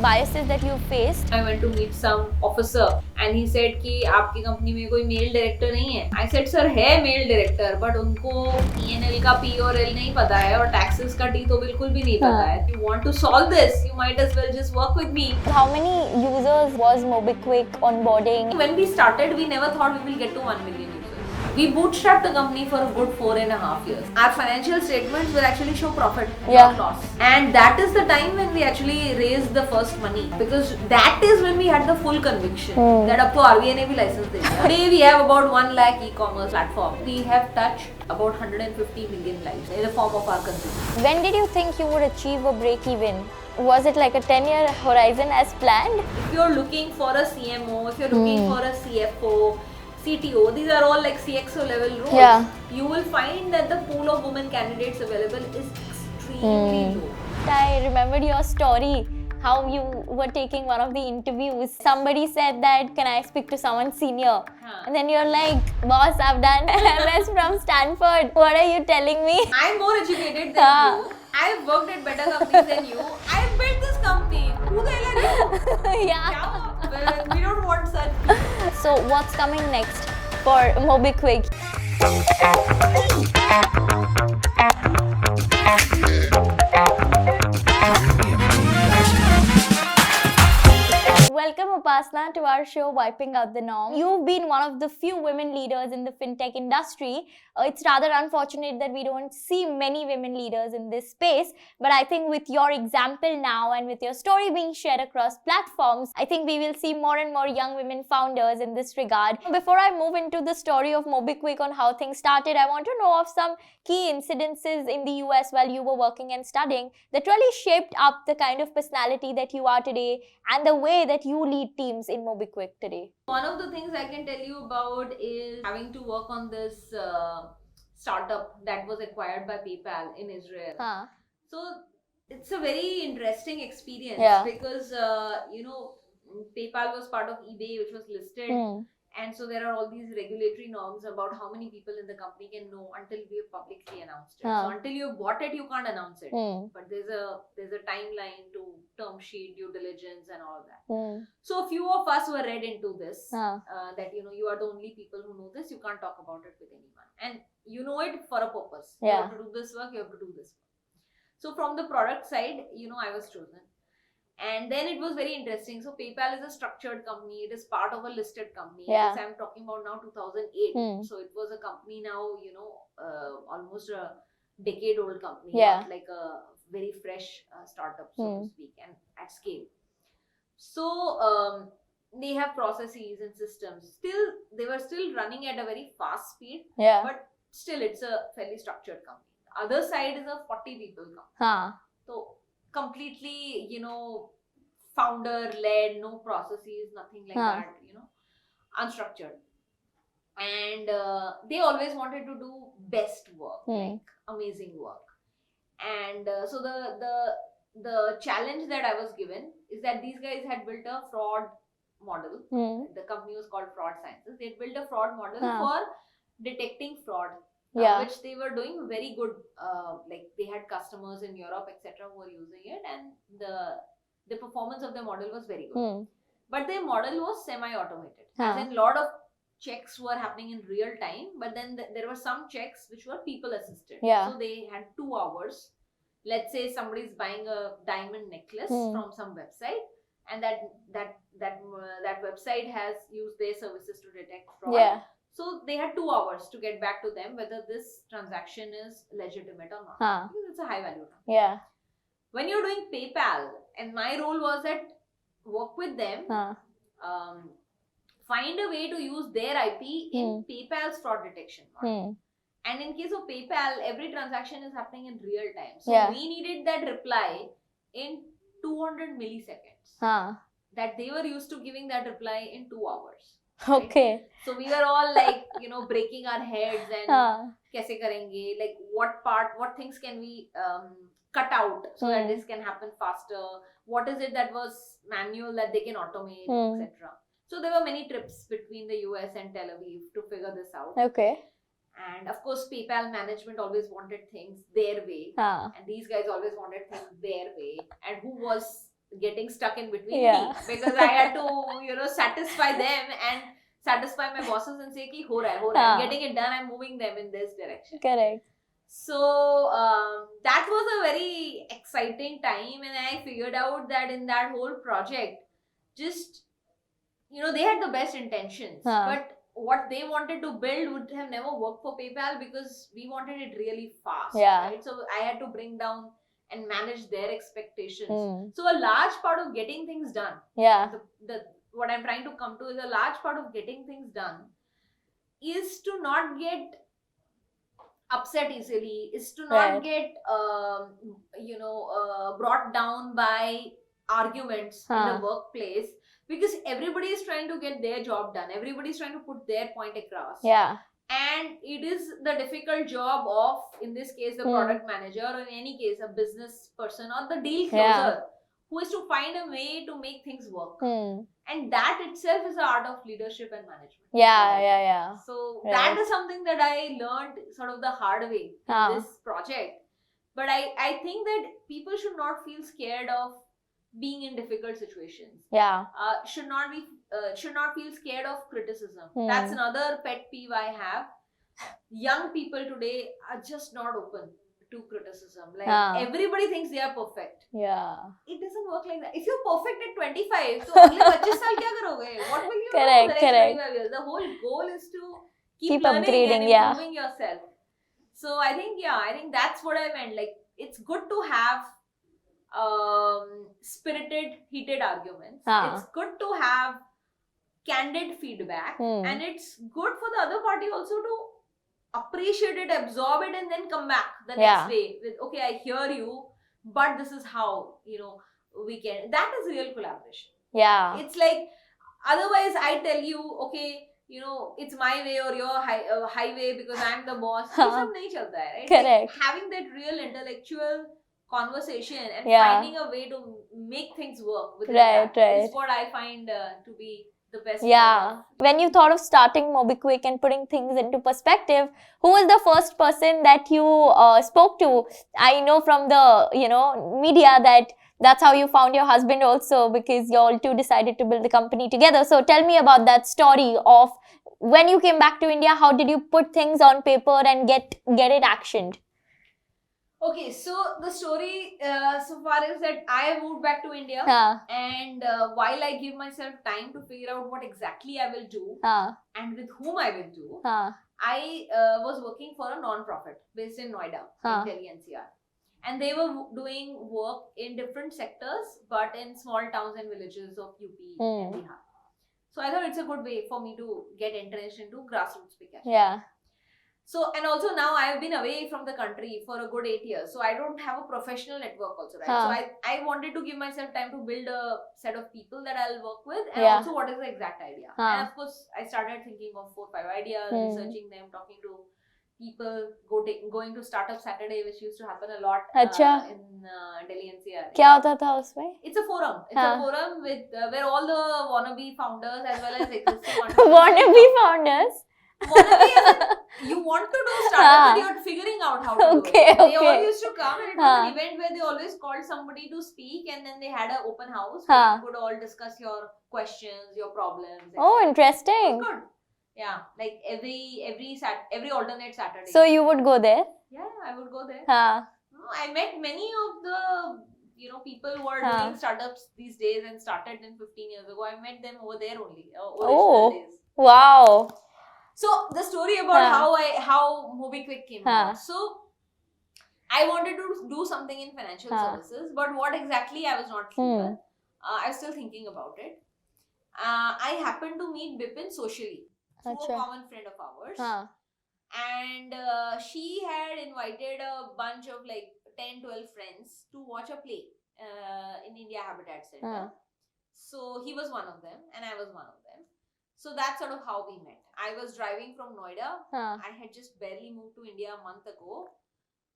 biases that you faced? I went to meet some officer and he said कि आपकी company में कोई mail director नहीं है. I said sir है मेल डायरेक्टर but उनको P&L का P और L नहीं पता है और taxes का T तो बिल्कुल भी नहीं पता है. You want to solve this? You might as well just work with me. How many users was MobiKwik onboarding? When we started, we never thought we will get to 1 million users. We bootstrapped the company for a good 4.5 years. Our financial statements will actually show profit, not loss. And that is the time when we actually raised the first money. Because that is when we had the full conviction that up to RBI ने भी license दे दिया. Today we have about 1 lakh e-commerce platform. We have touched about 150 million lives in the form of our consumers. When did you think you would achieve a break-even? Was it like a 10-year horizon as planned? If you're looking for a CMO, if you're looking for a CFO, CTO, these are all like CXO level roles. Yeah. You will find that the pool of women candidates available is extremely low. I remembered your story, how you were taking one of the interviews. Somebody said that, can I speak to someone senior? And then you're like, boss, I've done MS from Stanford. What are you telling me? I'm more educated than you. I've worked at better companies than you. I've built this company. Who the hell are you? Yeah. We don't want such people. So what's coming next for MobiKwik? Welcome Upasna to our show Wiping Out the Norm. You've been one of the few women leaders in the fintech industry. It's rather unfortunate that we don't see many women leaders in this space, but I think with your example now and with your story being shared across platforms, I think we will see more and more young women founders in this regard. Before I move into the story of MobiKwik on how things started, I want to know of some key incidences in the US while you were working and studying that really shaped up the kind of personality that you are today and the way that you lead teams in MobiKwik today. One of the things I can tell you about is having to work on this startup that was acquired by PayPal in Israel. So it's a very interesting experience because PayPal was part of eBay, which was listed. And so there are all these regulatory norms about how many people in the company can know until we have publicly announced it. So until you have bought it, you can't announce it. But there's a timeline to term sheet, due diligence and all that. So a few of us were read into this that you are the only people who know this. You can't talk about it with anyone. And you know it for a purpose. You have to do this work, you have to do this work. So from the product side, I was chosen. And then it was very interesting. So PayPal is a structured company. It is part of a listed company. Yes, I'm talking about now 2008. So it was a company now, almost a decade-old company. Not like a very fresh startup, so to speak, and at scale. So they have processes and systems. They were still running at a very fast speed. But still, it's a fairly structured company. The other side is a 40 people company. So completely, founder-led, no processes, nothing like that, unstructured. And they always wanted to do best work, like amazing work. And so the challenge that I was given is that these guys had built a fraud model. The company was called Fraud Sciences. They had built a fraud model for detecting fraud. Which they were doing very good. Like they had customers in Europe, etc., who were using it, and the performance of the model was very good. But their model was semi-automated. As in, a lot of checks were happening in real time, but then there were some checks which were people assisted. So they had 2 hours. Let's say somebody's buying a diamond necklace from some website, and that website has used their services to detect fraud. So they had 2 hours to get back to them whether this transaction is legitimate or not. Because it's a high value transaction. When you're doing PayPal, and my role was that work with them, find a way to use their IP in PayPal's fraud detection model. And in case of PayPal, every transaction is happening in real time. So we needed that reply in 200 milliseconds. That they were used to giving that reply in 2 hours. Right? So we were all like, breaking our heads and kaise karenge, like what things can we cut out so that this can happen faster? What is it that was manual that they can automate, etc. So there were many trips between the US and Tel Aviv to figure this out. And of course, PayPal management always wanted things their way. And these guys always wanted things their way. And who was getting stuck in between Yeah. me, because I had to satisfy them and satisfy my bosses and say ki ho raha hai, I'm getting it done, I'm moving them in this direction. Correct. So that was a very exciting time, and I figured out that in that whole project, just they had the best intentions, but what they wanted to build would have never worked for PayPal because we wanted it really fast. Yeah. Right? So I had to bring down and manage their expectations. So a large part of getting things done, what I'm trying to come to is a large part of getting things done is to not get upset easily, is to not get brought down by arguments in the workplace, because everybody is trying to get their job done, everybody is trying to put their point across, and it is the difficult job of, in this case, the product manager, or in any case a business person or the deal closer, who is to find a way to make things work. And that itself is the art of leadership and management. So that is something that I learned sort of the hard way in this project. But I think that people should not feel scared of being in difficult situations. Should not feel scared of criticism. That's another pet peeve I have. Young people today are just not open to criticism. Like everybody thinks they are perfect. It doesn't work like that. If you're perfect at 25, so agle 25 saal kya karoge? What will you do for the next 25 years? The whole goal is to keep learning upgrading, and improving yourself. So I think that's what I meant. Like, it's good to have spirited, heated arguments. It's good to have candid feedback, and it's good for the other party also to appreciate it, absorb it, and then come back the next day with, okay, I hear you, but this is how we can. That is real collaboration. It's like, otherwise I tell you, okay, it's my way or your highway because I'm the boss. Ye sab nahi chalta hai, right? Correct. Like, having that real intellectual conversation and finding a way to make things work with that is what I find to be the best. When you thought of starting MobiKwik and putting things into perspective, who was the first person that you spoke to? I know from the media that that's how you found your husband also, because you all two decided to build the company together. So tell me about that story of when you came back to India. How did you put things on paper and get it actioned? Okay, so the story so far is that I moved back to India, and while I give myself time to figure out what exactly I will do and with whom I will do, I was working for a non-profit based in Noida, in Delhi NCR. And they were doing work in different sectors, but in small towns and villages of UP and Bihar. So I thought it's a good way for me to get entrenched into grassroots PKASH. So, and also now I have been away from the country for a good 8 years. So I don't have a professional network also, right? So I wanted to give myself time to build a set of people that I'll work with, and also what is the exact idea. And of course, I started thinking of 4-5 ideas, researching them, talking to people, going to Startup Saturday, which used to happen a lot in Delhi NCR. Kya hota tha usme? It's a forum. It's a forum with where all the wannabe founders as well as existing entrepreneurs. Wannabe founders? You want to do startup, but you're figuring out how to do it. They all used to come, and it was an event where they always called somebody to speak, and then they had an open house where you could all discuss your questions, your problems. Oh, interesting. Good. Yeah, like every alternate Saturday. So you would go there? Yeah, I would go there. I met many of the people who are doing startups these days and started 15 years ago. I met them over there only. Original days. Wow. So the story about how MobiKwik came about. So I wanted to do something in financial services, but what exactly I was not clear. I was still thinking about it. I happened to meet Bipin socially through a common friend of ours. And she had invited a bunch of like 10-12 friends to watch a play in India Habitat Center. So he was one of them and I was one of them. So that's sort of how we met. I was driving from Noida. I had just barely moved to India a month ago.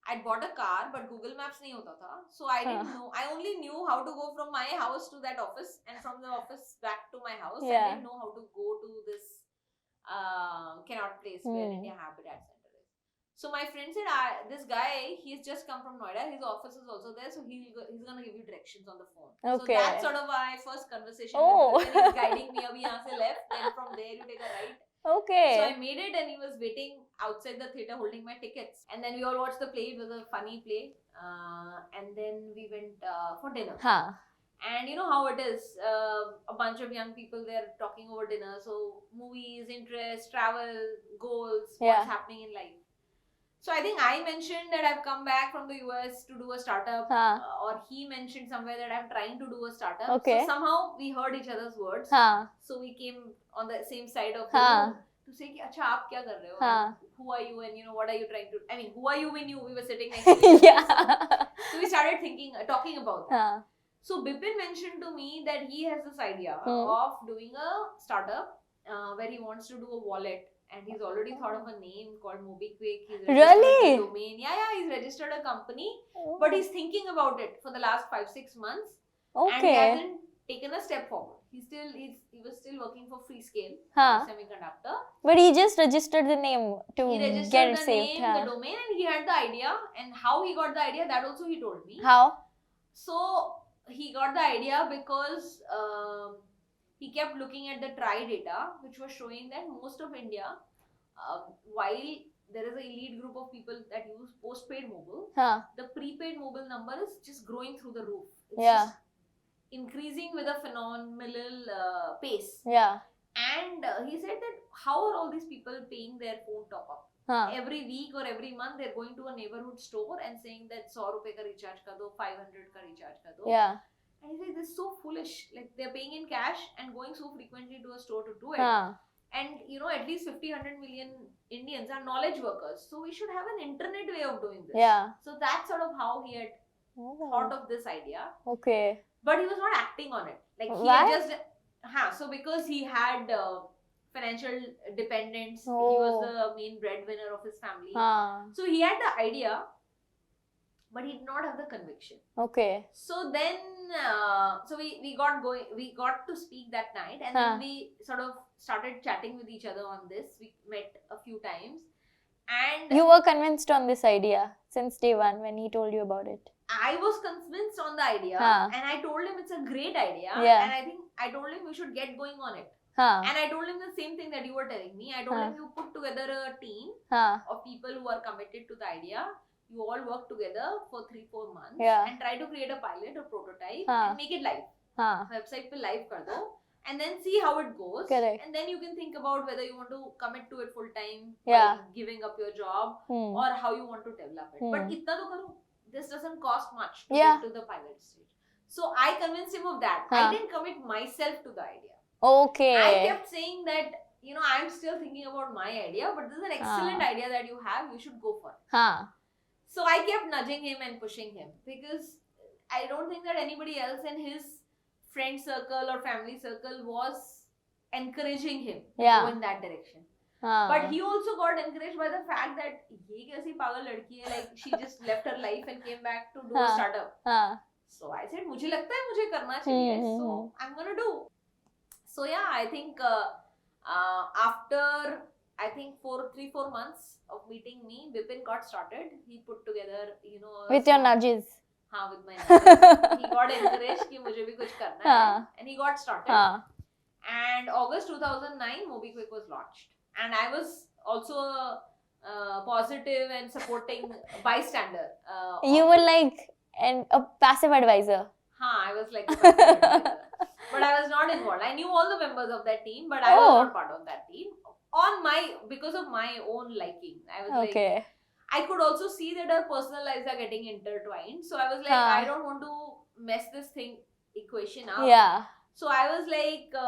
I'd bought a car, but Google Maps nahi hota tha. So I didn't know. I only knew how to go from my house to that office and from the office back to my house. I didn't know how to go to this Connaught Place where India Habitat Center is. So my friend said, this guy, he's just come from Noida. His office is also there, so he's gonna give you directions on the phone. Okay. So that's sort of my first conversation Oh. with him. He's guiding me. Abhi yahan se left, then from there you take a right. Okay. So I made it, and he was waiting outside the theater holding my tickets. And then we all watched the play. It was a funny play. And then we went for dinner. Huh. And you know how it is, a bunch of young people, they're talking over dinner. So movies, interests, travel, goals, Yeah. what's happening in life. So I think I mentioned that I've come back from the US to do a startup, Huh. or he mentioned somewhere that I'm trying to do a startup. Okay. So somehow we heard each other's words. Huh. So we came on the same side of the Huh. room to say, ki, "Acha, aap kya kar rahe ho? Huh. And who are you? And you know, what are you trying to? I mean, who are you? We knew we were sitting next to each other. Yeah. So we started thinking, talking about that. Huh. So Bipin mentioned to me that he has this idea Hmm. of doing a startup where he wants to do a wallet. And he's already thought of a name called MobiQuick. He's registered Really? the domain. Yeah, he's registered a company. But he's thinking about it for the last 5-6 months. And he Okay. hasn't taken a step forward. He was still working for Freescale, Huh. Semiconductor. But he just registered the name to He registered get it the saved. name, Huh. the domain, and he had the idea. And how he got the idea, that also he told me. How? So he got the idea because he kept looking at the TRI data, which was showing that most of India, while there is an elite group of people that use postpaid mobile, Huh. the prepaid mobile number is just growing through the roof. It's Yeah. just increasing with a phenomenal pace. Yeah. And he said that how are all these people paying their phone top up? Huh. Every week or every month they're going to a neighborhood store and saying that 100 rupees ka recharge kar do, 500 ka recharge kar do. Yeah. And he said this is so foolish. Like they're paying in cash and going so frequently to a store to do it. Huh. And you know, at least 50-100 million Indians are knowledge workers. So we should have an internet way of doing this. Yeah. So that's sort of how he had thought Oh. of this idea. Okay. But he was not acting on it. Like he Why? had just so because he had financial dependence, he Oh. was the main breadwinner of his family. Huh. So he had the idea, but he did not have the conviction. Okay. So then, so we got going. We got to speak that night, and Huh. then we sort of started chatting with each other on this. We met a few times, and You were convinced on this idea since day one when he told you about it. I was convinced on the idea, Huh. and I told him it's a great idea, Yeah. and I think I told him we should get going on it. Huh. And I told him the same thing that you were telling me. I told Huh. him you put together a team Huh. of people who are committed to the idea. You all work together for 3-4 months Yeah. and try to create a pilot or prototype Huh. and make it live. Huh. Website pe live kar do, and then see how it goes. Correct. And then you can think about whether you want to commit to it full time, Yeah. by giving up your job, Hmm. or how you want to develop it. But itna to karo. This doesn't cost much to Yeah. get to the pilot stage. So I convinced him of that. Huh. I didn't commit myself to the idea. Okay. I kept saying that, you know, I'm still thinking about my idea, but this is an excellent idea that you have. You should go for it. Huh. So I kept nudging him and pushing him because I don't think that anybody else in his friend circle or family circle was encouraging him to Yeah. go in that direction. Huh. But he also got encouraged by the fact that ye kaisi pagal ladki hai, like she just left her life and came back to do a Huh. startup. Huh. So I said, मुझे लगता है मुझे करना चाहिए, Hmm. so I'm gonna do. So yeah, I think after 3-4 months of meeting me, Bipin got started. He put together, you know, With your nudges. हाँ, with my nudges. He got encouraged कि मुझे भी कुछ करना है, हाँ. and he got started. Huh. And August 2009, MobiQuick was launched, and I was also a positive and supporting bystander. You were like a passive advisor. I was like a passive advisor. But I was not involved. I knew all the members of that team, but I was Oh. not part of that team. Because of my own liking. I was like, Okay. I could also see that our personal lives are getting intertwined. So I was like, Huh. I don't want to mess this equation up. Yeah. So I was like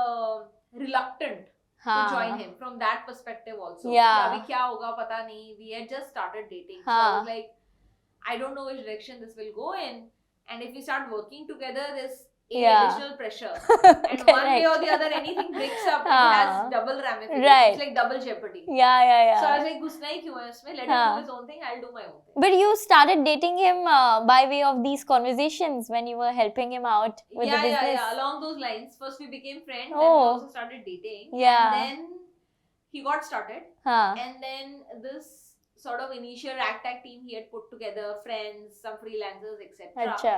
reluctant to join him from that perspective also. Yeah. Abhi kya hoga, pata nahi. We had just started dating. So I Huh. was like, I don't know which direction this will go in. And if we start working together, there's additional pressure. And one way or the other, anything breaks up, it has double ramifications. Right. It's like double jeopardy. Yeah. So I was like, घुसना ही क्यों है उसमें? Let him do his own thing, I'll do my own thing. But you started dating him by way of these conversations when you were helping him out with the business. Yeah. Along those lines, first we became friends, then Oh. we also started dating. Yeah. And then he got started. Huh. And then this sort of initial ragtag team he had put together, friends, some freelancers, etc. Acha.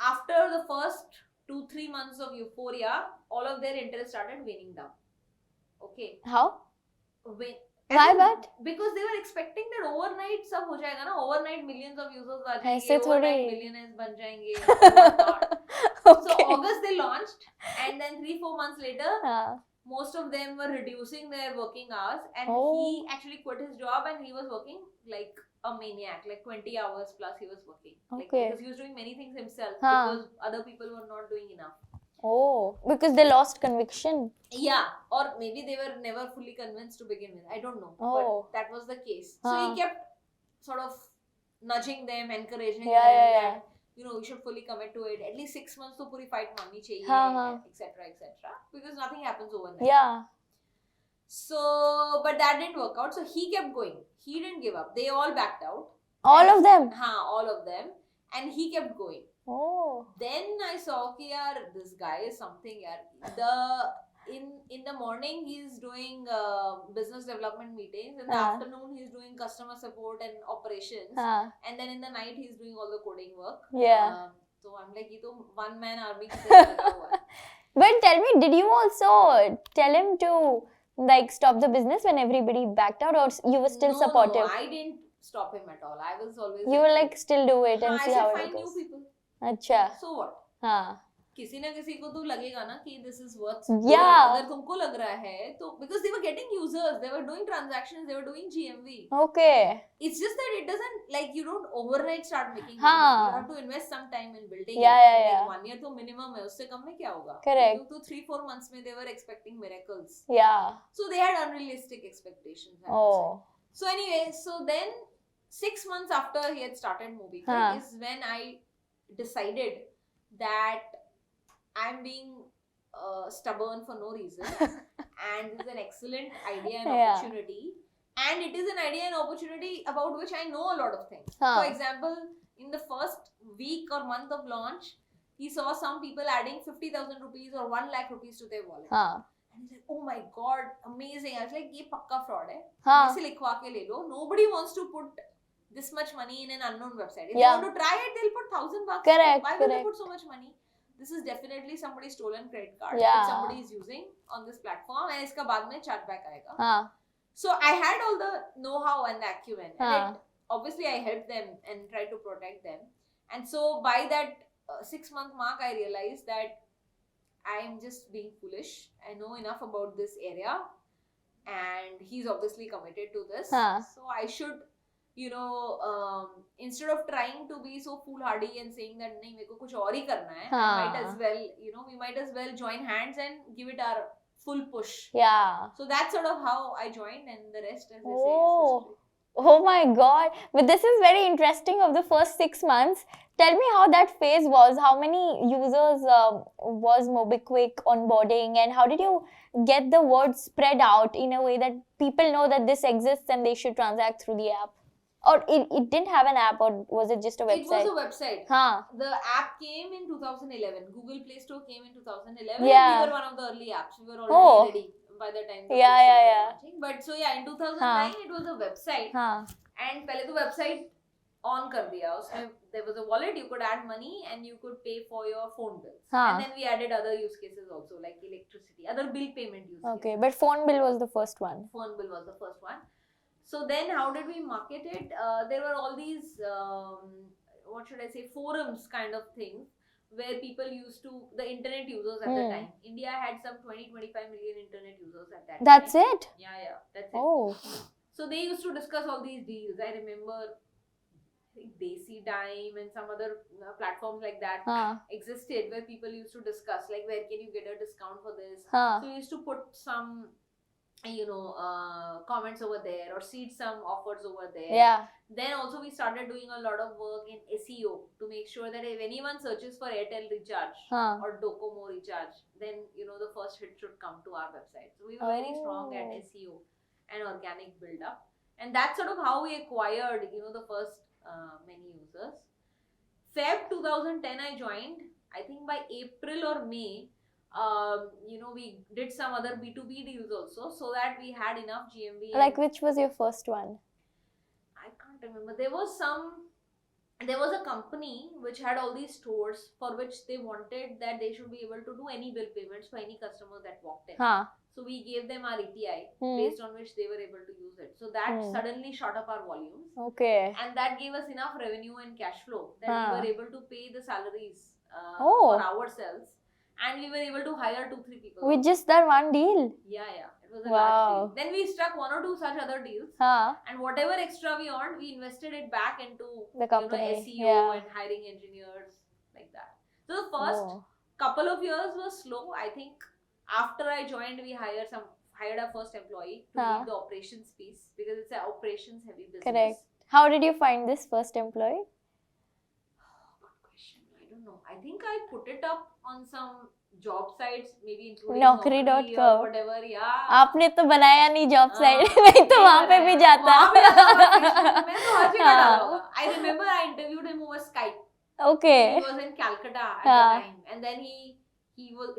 After the first 2-3 months of euphoria, all of their interest started waning down. Okay. How? Why but? Because they were expecting that overnight सब हो जाएगा ना, overnight millions of users आ ऐसे जाएंगे, थोड़ी. overnight millionaires बन जाएंगे, whatnot. So Okay. August they launched, and then 3-4 months later, हाँ. most of them were reducing their working hours, and Oh. he actually quit his job and he was working like a maniac, like 20 hours plus he was working. Like, Okay. because he was doing many things himself Huh. because other people were not doing enough. Oh, because they lost conviction. Yeah, or maybe they were never fully convinced to begin with. I don't know. Oh. But that was the case. So Huh. he kept sort of nudging them, encouraging Yeah, them yeah, that, yeah. you know, you should fully commit to it. At least 6 months to puri fight mani chahiye, Huh. etc., etc. Because nothing happens overnight. Yeah. So, but that didn't work out. So he kept going. He didn't give up. They all backed out. All of them. All of them. And he kept going. Oh. Then I saw ki yaar, this guy is something yaar. In the morning he's doing business development meetings. In the afternoon he's doing customer support and operations. And then in the night he's doing all the coding work. Yeah. So I'm like, ये तो one man army की तरह लगा हुआ है. But tell me, did you also tell him to like stop the business when everybody backed out, or you were still supportive? No, I didn't stop him at all. I was always. You were like, still do it and I see said, how it find new goes. people. अच्छा. So what? हाँ. किसी ना किसी को तो लगेगा ना कि this is worth. Yeah. अगर तुमको लग रहा है तो because they were getting users, they were doing transactions, they were doing GMV. Okay. It's just that it doesn't, like, you don't overnight start making money. हाँ. You have to invest some time in building. Yeah. Like 1 year तो minimum है, उससे कम में क्या होगा? Correct. तो 3-4 months में they were expecting miracles. Yeah. So they had unrealistic expectations. Oh. So anyway, so then 6 months after he had started MobiKwik is when I decided that I'm being stubborn for no reason and this is an excellent idea and opportunity, and it is an idea and opportunity about which I know a lot of things. For example, in the first week or month of launch, he saw some people adding 50,000 rupees or 1 lakh rupees to their wallet. And he's like, oh my god, amazing. I was like, ये पक्का fraud है. इसे लिखवा के ले लो. Nobody wants to put this much money in an unknown website. If they want to try it, they'll put $1,000. Correct. Why will they put so much money? This is definitely somebody's stolen credit card that somebody is using on this platform, and इसका बाद में chargeback आएगा. So I had all the know-how and the acumen, and obviously I helped them and tried to protect them. And so by that 6-month mark, I realized that I am just being foolish. I know enough about this area, and he's obviously committed to this. So I should, you know, instead of trying to be so foolhardy and saying that नहीं मेरे को कुछ और ही करना है, I might as well, you know, we might as well join hands and give it our full push. Yeah. So that's sort of how I joined, and the rest, as they say, is history. Oh my god. But this is very interesting of the first 6 months. Tell me how that phase was. How many users was MobiKwik onboarding, and how did you get the word spread out in a way that people know that this exists and they should transact through the app? Or it didn't have an app, or was it just a website? It was a website. The app came in 2011. Google Play Store came in 2011. Yeah. We were one of the early apps. We were already ready by the time. Yeah. But so yeah, in 2009 it was a website. And पहले तो website on कर दिया. उसमें there was a wallet, you could add money and you could pay for your phone bills. And then we added other use cases also, like electricity, other bill payment use cases. Okay, but phone bill was the first one. Phone bill was the first one. So then how did we market it? There were all these, what should I say, forums kind of things where people used to, the internet users at the time. India had some 20-25 million internet users at that time. That's it? Yeah, that's it. Oh. So they used to discuss all these deals. I remember Desi Dime and some other platforms like that existed where people used to discuss, like, where can you get a discount for this? So we used to put some, you know, comments over there or seed some offers over there. Yeah. Then also we started doing a lot of work in SEO to make sure that if anyone searches for Airtel recharge or Docomo recharge, then, you know, the first hit should come to our website. So we were very strong at SEO and organic build up, and that's sort of how we acquired, you know, the first many users. Feb 2010 I joined. I think by April or May, you know, we did some other B2B deals also, so that we had enough GMV. Like, which was your first one? remember. There was a company which had all these stores for which they wanted that they should be able to do any bill payments for any customer that walked in. Huh. So we gave them our ETI Hmm. based on which they were able to use it. So that Hmm. suddenly shot up our volumes. Okay. And that gave us enough revenue and cash flow that Huh. we were able to pay the salaries Oh. for ourselves. And we were able to hire 2-3 people. With just that one deal? Yeah. It was a Wow. large deal. Then we struck 1 or 2 such other deals. Huh. And whatever extra we earned, we invested it back into The company. SEO Yeah. and hiring engineers, like that. So the first Oh. couple of years was slow. I think after I joined, we hired our first employee to Huh. lead the operations piece because it's an operations heavy business. Correct. How did you find this first employee? Good question. I don't know. I think I put it up on some job sites, maybe including Naukri.com. or whatever. Yeah. आपने तो बनाया नहीं job site हाँ, नहीं तो नहीं वहाँ पे भी बनाया। जाता वहाँ पे जाता होगा, Facebook में तो हर जगह हाँ. डाला होगा. I remember I interviewed him over Skype. Okay. He was in Calcutta at हाँ. the time, and then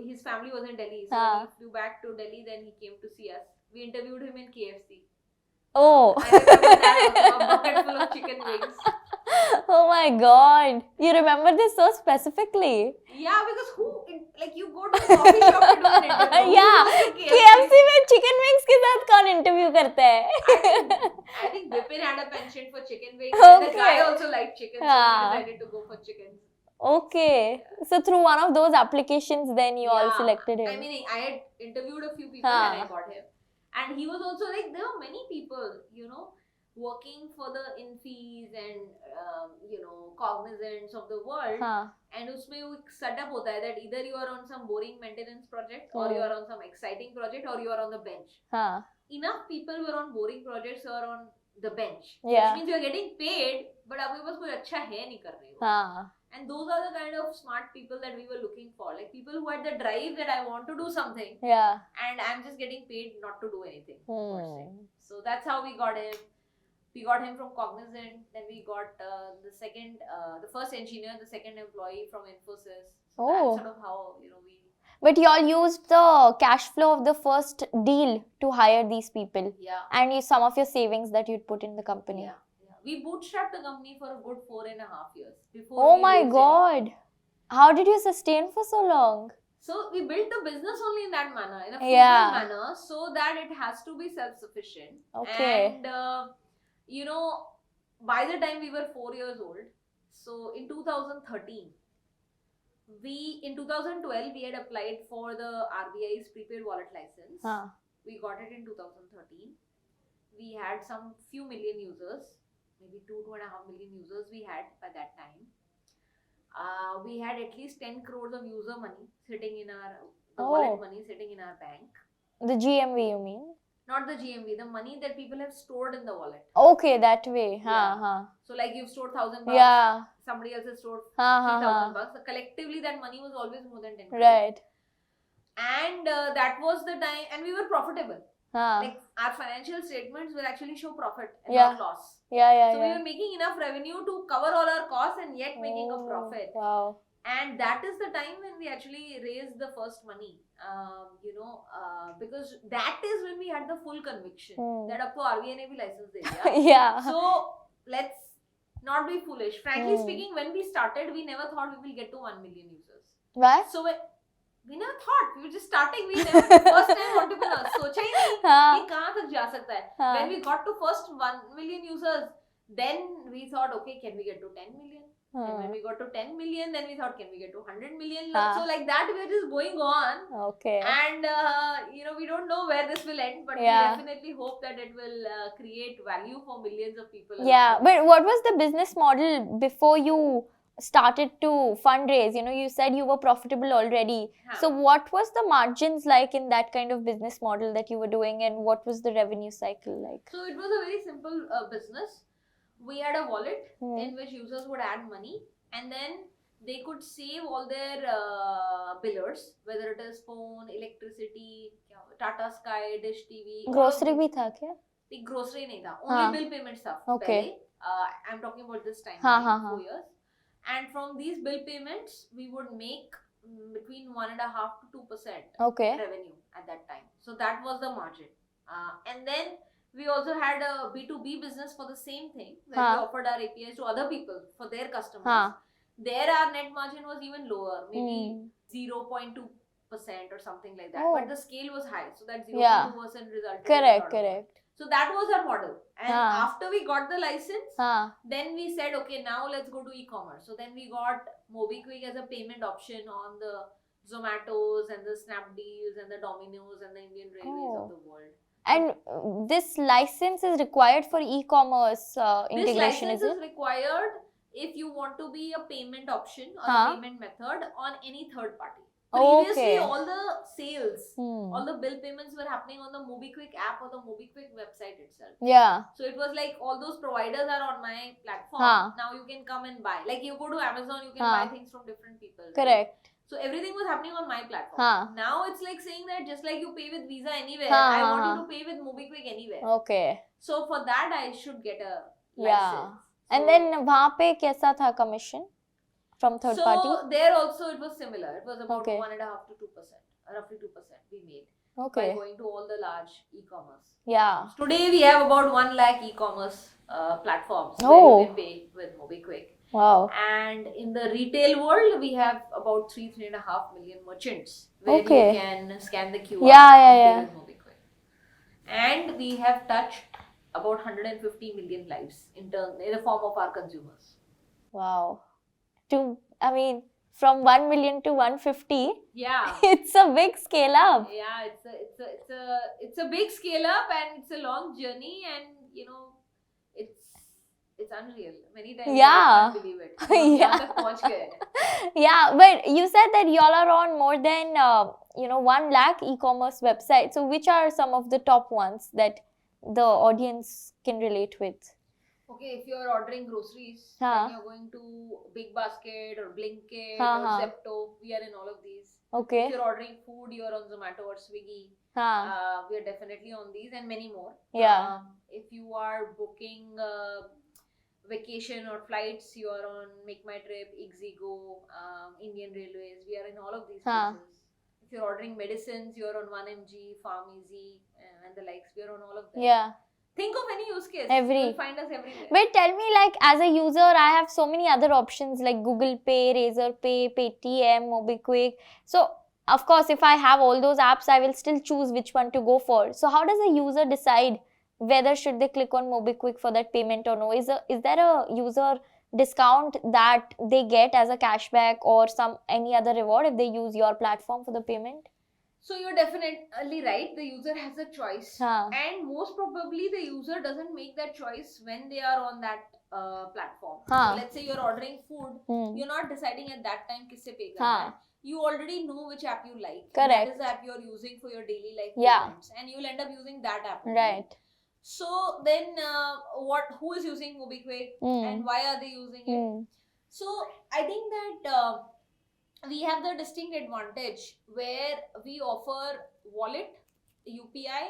his family was in Delhi, so हाँ. when he flew back to Delhi, then he came to see us. We interviewed him in KFC. Oh. I remember that also, a bucket full of chicken wings. Oh my god. You remember this so specifically. Yeah, because you go to a coffee shop to do an interview. Yeah. Who goes to KFC में chicken wings के साथ कौन interview करता है? I think Vipin had a penchant for chicken wings. And the guy Okay. also liked chicken, so हाँ. he decided to go for chicken. Okay. So through one of those applications then you all Yeah. selected him. I mean, I had interviewed a few people हाँ. and I got him. And he was also like, there were many people, working for the Infys and, Cognizants of the world. हाँ. And उसमें वो एक setup होता है that either you are on some boring maintenance project or Hmm. you are on some exciting project or you are on the bench. हाँ. Enough people were on boring projects or on the bench. Yeah. Which means you are getting paid, but आपके पास कोई अच्छा है नहीं कर रहे हो. हाँ. And those are the kind of smart people that we were looking for. Like people who had the drive that I want to do something Yeah. and I'm just getting paid not to do anything. Per se. Hmm. So that's how we got him. We got him from Cognizant. Then we got the first engineer, the second employee from Infosys. So Oh. that's sort of how, we... But you all used the cash flow of the first deal to hire these people Yeah. and some of your savings that you'd put in the company. Yeah. We bootstrapped the company for a good 4.5 years. Before Oh we my raised it. god. How did you sustain for so long? So we built the business only in that manner, in a frugal Yeah. manner, so that it has to be self-sufficient. Okay. And by the time we were 4 years old, so in 2013, in 2012 we had applied for the RBI's prepaid wallet license. Huh. We got it in 2013. We had some few million users, maybe 2.5 million users we had by that time. We had at least 10 crores of user money sitting in the wallet money sitting in our bank. The GMV you mean? Not the GMV, the money that people have stored in the wallet. Okay, that way. Yeah. Huh. So like you've stored 1,000 bucks, Yeah. somebody else has stored Huh. 3,000 bucks. So collectively that money was always more than 10 crores. Right. And that was the time, and we were profitable. Huh. Like our financial statements will actually show profit and Yeah. not loss. Yeah. So we were making enough revenue to cover all our costs and yet making a Oh, profit. Wow. And that is the time when we actually raised the first money. Because that is when we had the full conviction that up to RBI ने भी license दे दिया. Yeah. So let's not be foolish. Frankly Hmm. speaking, when we started, we never thought we will get to 1 million users. What? So we never thought. We were just starting. We never first time entrepreneurs. सोचा ही नहीं हाँ. कि कहाँ तक जा सकता है. हाँ. When we got to first 1 million users, then we thought, okay, can we get to 10 million? And when we got to 10 million, then we thought, can we get to 100 million? So like that, we are just going on. Okay. And, we don't know where this will end, but Yeah. we definitely hope that it will create value for millions of people. Yeah, but what was the business model before you started to fundraise? You said you were profitable already. Huh. So what was the margins like in that kind of business model that you were doing, and what was the revenue cycle like? So it was a very simple business. We had a wallet in which users would add money, and then they could save all their billers, whether it is phone, electricity, Tata Sky, Dish TV. Grocery भी था क्या? The grocery नहीं था, only हाँ. bill payment stuff. Okay. पहले, I'm talking about this time, हाँ. 4 years. And from these bill payments, we would make between 1.5% to 2% Okay. revenue at that time. So that was the margin. And then We also had a B2B business for the same thing, where Huh. we offered our APIs to other people for their customers. Huh. There our net margin was even lower, maybe Hmm. 0.2% or something like that. Oh. But the scale was high, so that 0.2% Yeah. resulted in a lot Correct, of correct. money. So that was our model. And Huh. after we got the license, Huh. then we said, okay, now let's go to e-commerce. So then we got MobiKwik as a payment option on the Zomatos and the Snapdeals and the Domino's and the Indian Railways of the world. And this license is required for e-commerce integration, this license is is it? required if you want to be a payment option or Huh. a payment method on any third party. Previously, Okay. all the sales, Hmm. all the bill payments were happening on the MobiKwik app or the MobiKwik website itself. Yeah. So it was like all those providers are on my platform. Huh. Now you can come and buy. Like you go to Amazon, you can Huh. buy things from different people. right? Correct. So everything was happening on my platform. Huh. Now it's like saying that just like you pay with Visa anywhere, Huh, I want huh, you to pay with MobiKwik anywhere. Okay. So for that, I should get a Yeah. license. And So- then वहाँ पे कैसा था commission from third so party? there also it was similar. It was about Okay. 1.5 to 2%, roughly 2% we made by Okay. going to all the large e-commerce. Yeah. Today we have about 1 lakh e-commerce platforms where Oh. you can pay with MobiKwik. Wow. And in the retail world, we have about 3.5 million merchants where Okay. you can scan the QR Yeah, yeah, and pay yeah. with MobiKwik. And we have touched about 150 million lives in the form of our consumers. Wow. I mean, from 1 million to 150, Yeah. it's a big scale up. Yeah, it's a big scale up and it's a long journey, and you know it's unreal. Many times Yeah. I can't believe it. Yeah. यहाँ तक पहुंच गए. Yeah, but you said that y'all are on more than 1 lakh e-commerce websites. So which are some of the top ones that the audience can relate with? Okay, if you're ordering groceries, Huh. then you're going to Big Basket or Blinkit Huh, or huh. Zepto. We are in all of these. Okay. If you're ordering food, you're on Zomato or Swiggy. Huh. We are definitely on these and many more. Yeah. If you are booking vacation or flights, you are on Make My Trip, Ixigo, Indian Railways. We are in all of these Huh. places. If you're ordering medicines, you're on 1mg, PharmEasy, and the likes. We are on all of them. Yeah. Think of any use case. Every- You'll find us everywhere. But tell me, like, as a user, I have so many other options like Google Pay, Razorpay, Paytm, MobiKwik. So, of course, if I have all those apps, I will still choose which one to go for. So, how does a user decide whether should they click on MobiKwik for that payment or no? Is there a user discount that they get as a cashback or any other reward if they use your platform for the payment? So you're definitely right. The user has a choice. Huh. And most probably the user doesn't make that choice when they are on that platform. Huh. So let's say you're ordering food. Hmm. You're not deciding at that time kisse pay karna Huh. hai. You already know which app you like. Correct. That is the app you're using for your daily life Yeah. payments. And you'll end up using that app. only. Right. So then who is using MobiKwik Hmm. and why are they using it? Hmm. So I think that we have the distinct advantage where we offer wallet, UPI,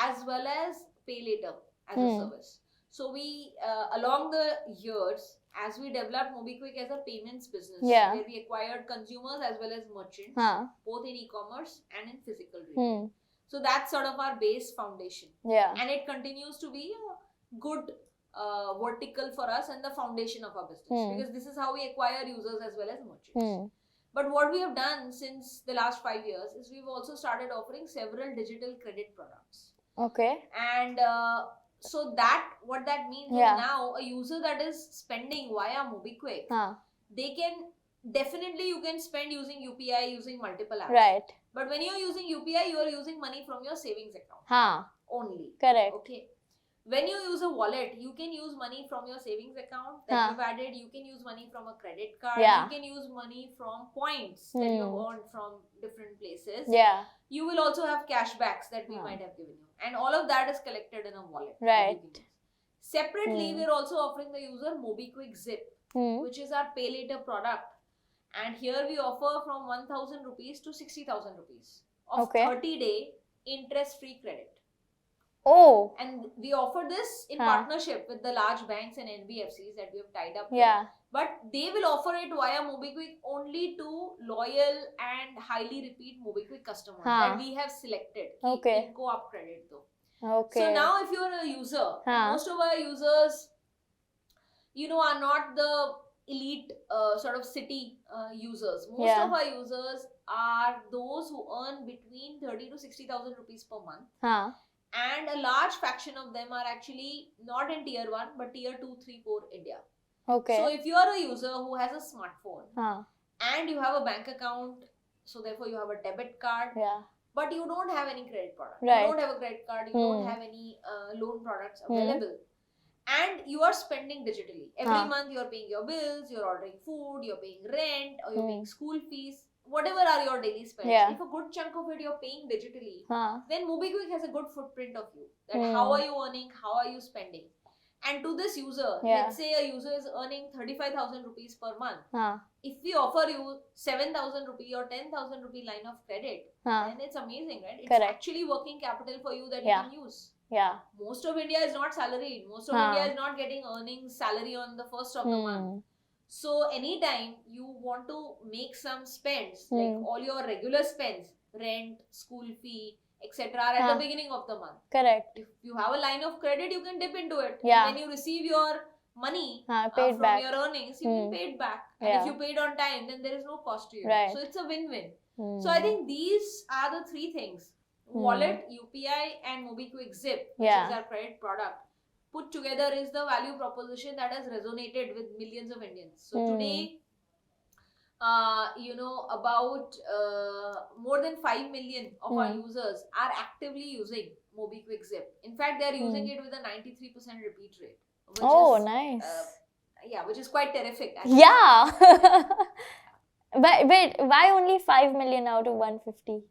as well as pay later as a service. So we, along the years, as we developed MobiKwik as a payments business, Yeah. where we acquired consumers as well as merchants, Huh. both in e-commerce and in physical retail. Hmm. So that's sort of our base foundation, Yeah. and it continues to be a good vertical for us and the foundation of our business, because this is how we acquire users as well as merchants. Hmm. But what we have done since the last 5 years is we've also started offering several digital credit products. Okay. And so what that means Yeah. is now a user that is spending via MobiKwik, Huh. they can definitely, you can spend using UPI, using multiple apps. Right. But when you're using UPI, you are using money from your savings account Huh. only. Correct. Okay. When you use a wallet, you can use money from your savings account that Huh. you've added. You can use money from a credit card. Yeah. You can use money from points that you've earned from different places. Yeah. You will also have cashbacks that we Huh. might have given you. And all of that is collected in a wallet. that Right. you can use. Separately, Hmm. we're also offering the user MobiKwik Zip, Hmm. which is our pay later product. And here we offer from 1,000 rupees to 60,000 rupees of Okay. 30-day interest-free credit. Oh. And we offer this in Huh. partnership with the large banks and NBFCs that we have tied up with. Yeah. But they will offer it via MobiKwik only to loyal and highly repeat MobiKwik customers Huh. that we have selected. Okay. In co-op credit though. Okay. So now if you're a user, most of our users, are not the elite sort of city users. Most of our users are those who earn between 30 to 60,000 rupees per month. And a large fraction of them are actually not in tier 1 but tier 2, 3, 4 India. Okay. So if you are a user who has a smartphone and you have a bank account, so therefore you have a debit card, but you don't have any credit product. Right. You don't have a credit card, you don't have any loan products available. And you are spending digitally. Every month you're paying your bills, you're ordering food, you're paying rent, or you're paying school fees, whatever are your daily spends. If a good chunk of it you're paying digitally, then MobiKwik has a good footprint of you. That how are you earning, how are you spending? And to this user, let's say a user is earning 35,000 rupees per month. If we offer you 7,000 rupee or 10,000 rupee line of credit, then it's amazing, right? It's actually working capital for you that you can use. Most of India is not salaried. Most of India is not getting earnings salary on the first of the month. So anytime you want to make some spends, like all your regular spends, rent, school fee, etc. are at the beginning of the month. Correct. If you have a line of credit, you can dip into it. And when you receive your money from back. your earnings, you can pay it back. And if you paid on time, then there is no cost to you. Right. So it's a win-win. So I think these are the three things. Wallet, UPI and MobiKwik Zip, which is our credit product, put together is the value proposition that has resonated with millions of Indians. So today, about more than 5 million of our users are actively using MobiKwik Zip. In fact, they are using it with a 93% repeat rate. Nice. Which is quite terrific. Actually. Yeah. But wait, why only 5 million out of 150?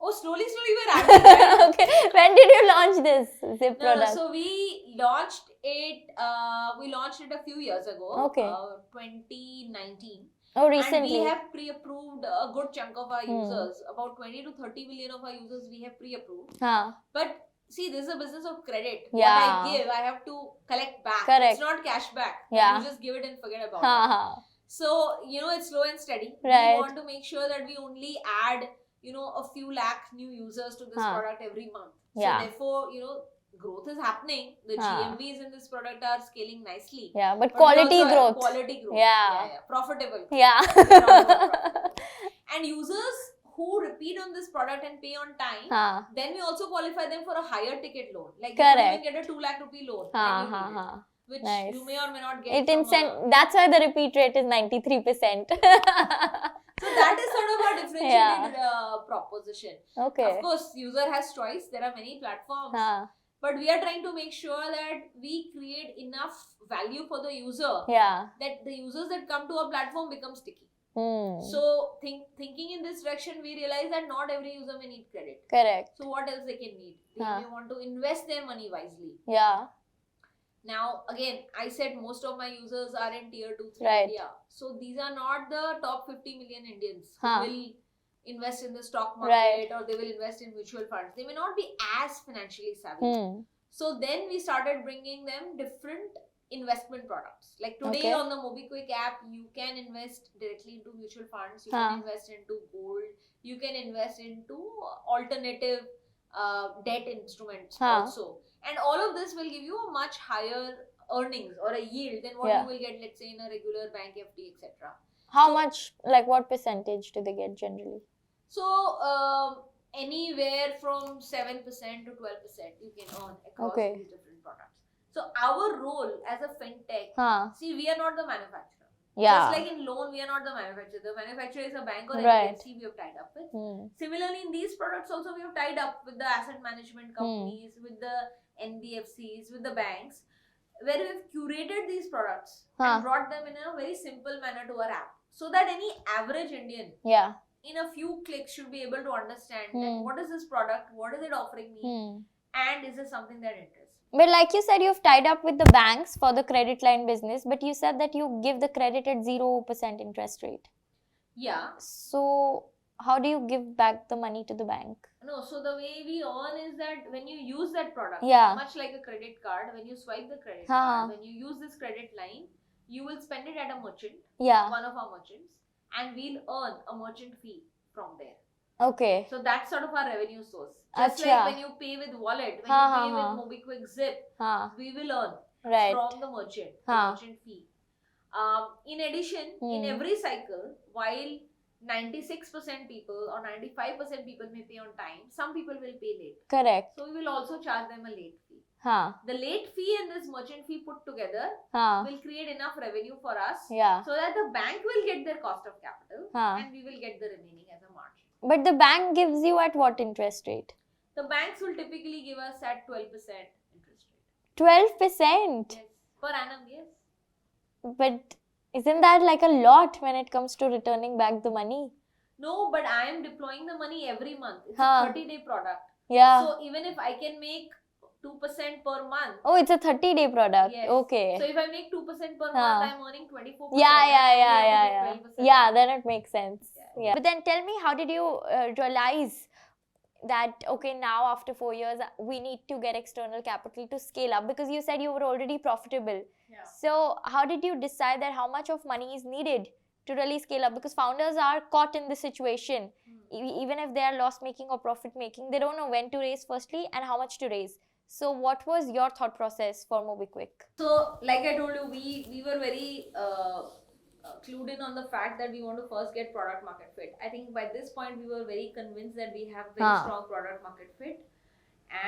Oh, slowly we're adding. Right? Okay. When did you launch this Zip product? So we launched it a few years ago. Okay. 2019. Oh, recently. And we have pre-approved a good chunk of our users. About 20 to 30 million of our users we have pre-approved. But see, this is a business of credit. What I give, I have to collect back. Correct. It's not cash back. Yeah. You just give it and forget about it. So, it's slow and steady. Right. We want to make sure that we only add, a few lakh new users to this product every month. So therefore, growth is happening. The GMVs in this product are scaling nicely. Yeah, but quality growth. Quality growth. Yeah. Profitable. Yeah. And users who repeat on this product and pay on time, then we also qualify them for a higher ticket loan. Like you can get a 2 lakh rupee loan which you may or may not get. That's why the repeat rate is 93%. So that is sort of our differentiated proposition. Okay. Of course, user has choice. There are many platforms. But we are trying to make sure that we create enough value for the user that the users that come to our platform become sticky. So thinking in this direction, we realize that not every user may need credit. Correct. So what else they can need? They may want to invest their money wisely. Yeah. Now again, I said most of my users are in tier 2, 3 India. So these are not the top 50 million Indians who will invest in the stock market or they will invest in mutual funds. They may not be as financially savvy. So then we started bringing them different investment products. Like today on the MobiKwik app, you can invest directly into mutual funds, you can invest into gold, you can invest into alternative debt instruments also. And all of this will give you a much higher earnings or a yield than what you will get, let's say, in a regular bank FD, etc. How much, like what percentage do they get generally? So, anywhere from 7% to 12% you can earn across these different products. So, our role as a fintech, see, we are not the manufacturer. Just like in loan, we are not the manufacturer. The manufacturer is a bank or an NBFC we have tied up with. Similarly, in these products also we have tied up with the asset management companies, with the NBFCs, with the banks, where we have curated these products and brought them in a very simple manner to our app. So that any average Indian in a few clicks should be able to understand that what is this product, what is it offering me, and is this something that interests me. But like you said, you've tied up with the banks for the credit line business, but you said that you give the credit at 0% interest rate. Yeah. So how do you give back the money to the bank? No, so the way we earn is that when you use that product, much like a credit card, when you swipe the credit card, when you use this credit line, you will spend it at a merchant, one of our merchants, and we'll earn a merchant fee from there. Okay. So that's sort of our revenue source. Just Acha. like when you pay with wallet, when you pay with MobiKwik Zip, we will earn from the merchant, the merchant fee. In addition, in every cycle, while 96% people or 95% people may pay on time, some people will pay late. Correct. So we will also charge them a late fee. The late fee and this merchant fee put together will create enough revenue for us so that the bank will get their cost of capital and we will get the remaining as a margin. But the bank gives you at what interest rate? The banks will typically give us at 12% interest rate. 12%? Yes. Per annum, yes. But isn't that like a lot when it comes to returning back the money? No, but I am deploying the money every month. It's a 30-day product. Yeah. So even if I can make 2% per month. Oh, it's a 30-day product. Yes. Okay. So if I make 2% per month, I'm earning 24%. Yeah. Yeah, then it makes sense. Yeah. But then tell me, how did you realize that, okay, now after 4 years, we need to get external capital to scale up? Because you said you were already profitable. Yeah. So how did you decide that how much of money is needed to really scale up? Because founders are caught in this situation. Even if they are loss making or profit making, they don't know when to raise firstly and how much to raise. So what was your thought process for MobiKwik? So like I told you, we were very clued in on the fact that we want to first get product market fit. I think by this point we were very convinced that we have very strong product market fit,